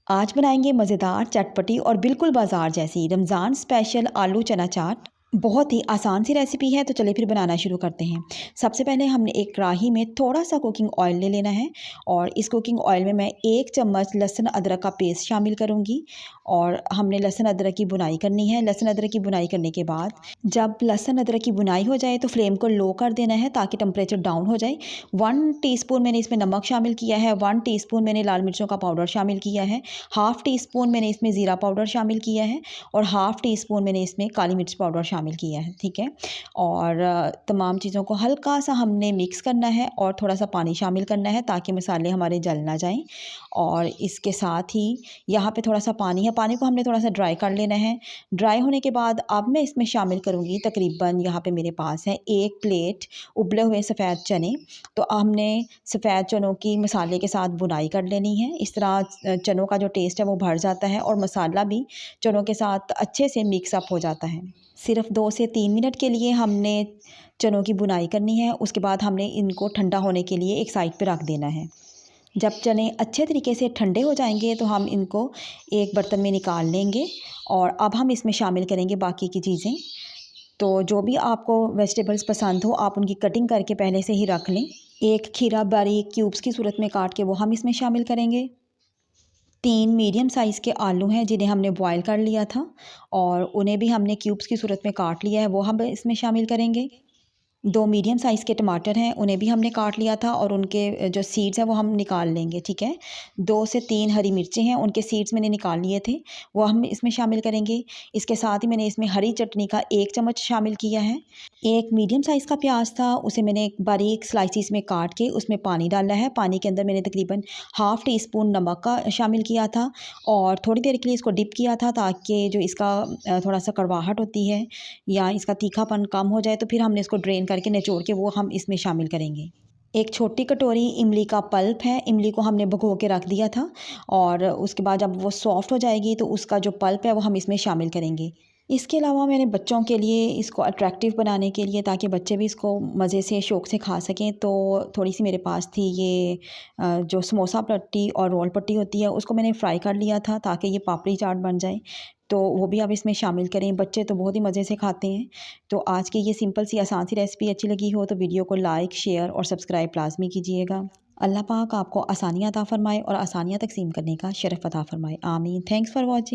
आज बनाएंगे मज़ेदार, चटपटी और बिल्कुल बाज़ार जैसी रमज़ान स्पेशल आलू चना चाट। बहुत ही आसान सी रेसिपी है, तो चलिए फिर बनाना शुरू करते हैं। सबसे पहले हमने एक कढ़ाई में थोड़ा सा कुकिंग ऑयल ले लेना है और इस कुकिंग ऑयल में मैं 1 चम्मच लहसुन अदरक का पेस्ट शामिल करूँगी और हमने लहसुन अदरक की बुनाई करनी है। लहसुन अदरक की बुनाई करने के बाद जब लहसुन अदरक की बुनाई हो जाए तो फ्लेम को लो कर देना है ताकि टेम्परेचर डाउन हो जाए। 1 टीस्पून मैंने इसमें नमक शामिल किया है, 1 टीस्पून मैंने लाल मिर्चों का पाउडर शामिल किया है, हाफ़ टी स्पून मैंने इसमें ज़ीरा पाउडर शामिल किया है और हाफ़ टी स्पून मैंने इसमें काली मिर्च पाउडर शामिल किया है। ठीक है। और तमाम चीज़ों को हल्का सा हमने मिक्स करना है और थोड़ा सा पानी शामिल करना है ताकि मसाले हमारे जल ना जाएं। और इसके साथ ही यहाँ पे थोड़ा सा पानी है, पानी को हमने थोड़ा सा ड्राई कर लेना है। ड्राई होने के बाद अब मैं इसमें शामिल करूँगी तकरीबन यहाँ पे मेरे पास है 1 प्लेट उबले हुए सफ़ेद चने। तो हमने सफ़ेद चनों की मसाले के साथ बुनाई कर लेनी है। इस तरह चनों का जो टेस्ट है वो बढ़ जाता है और मसाला भी चनों के साथ अच्छे से मिक्स अप हो जाता है। सिर्फ 2 से 3 मिनट के लिए हमने चनों की बुनाई करनी है। उसके बाद हमने इनको ठंडा होने के लिए एक साइड पे रख देना है। जब चने अच्छे तरीके से ठंडे हो जाएंगे तो हम इनको एक बर्तन में निकाल लेंगे और अब हम इसमें शामिल करेंगे बाकी की चीज़ें। तो जो भी आपको वेजिटेबल्स पसंद हो आप उनकी कटिंग करके पहले से ही रख लें। एक खीरा बारीक क्यूब्स की सूरत में काट के वो हम इसमें शामिल करेंगे। 3 मीडियम साइज़ के आलू हैं जिन्हें हमने बॉयल कर लिया था और उन्हें भी हमने क्यूब्स की सूरत में काट लिया है, वो हम इसमें शामिल करेंगे। 2 मीडियम साइज़ के टमाटर हैं, उन्हें भी हमने काट लिया था और उनके जो सीड्स हैं वो हम निकाल लेंगे। ठीक है। 2 से 3 हरी मिर्चें हैं, उनके सीड्स मैंने निकाल लिए थे, वो हम इसमें शामिल करेंगे। इसके साथ ही मैंने इसमें हरी चटनी का 1 चम्मच शामिल किया है। एक मीडियम साइज़ का प्याज था, उसे मैंने बारीक स्लाइसिस में काट के उसमें पानी डाला है। पानी के अंदर मैंने तकरीबन हाफ़ टी स्पून नमक का शामिल किया था और थोड़ी देर के लिए इसको डिप किया था ताकि जो इसका थोड़ा सा कड़वाहट होती है या इसका तीखापन कम हो जाए। तो फिर हमने इसको ड्रेन करके निचोड़ के वो हम इसमें शामिल करेंगे। एक छोटी कटोरी इमली का पल्प है, इमली को हमने भिगो के रख दिया था और उसके बाद जब वो सॉफ्ट हो जाएगी तो उसका जो पल्प है वो हम इसमें शामिल करेंगे। इसके अलावा मैंने बच्चों के लिए इसको अट्रैक्टिव बनाने के लिए ताकि बच्चे भी इसको मज़े से शौक़ से खा सकें, तो थोड़ी सी मेरे पास थी ये जो समोसा पट्टी और रोल पट्टी होती है उसको मैंने फ्राई कर लिया था ताकि ये पापड़ी चाट बन जाए। तो वो भी आप इसमें शामिल करें, बच्चे तो बहुत ही मज़े से खाते हैं। तो आज की ये सिंपल सी आसान सी रेसिपी अच्छी लगी हो तो वीडियो को लाइक, शेयर और सब्सक्राइब लाज़मी कीजिएगा। अल्लाह पाक आपको आसानियाँ अता फ़रमाए और आसानियाँ तक़सीम करने का शरफ़ अता फ़रमाए। आमीन। Thanks for watching.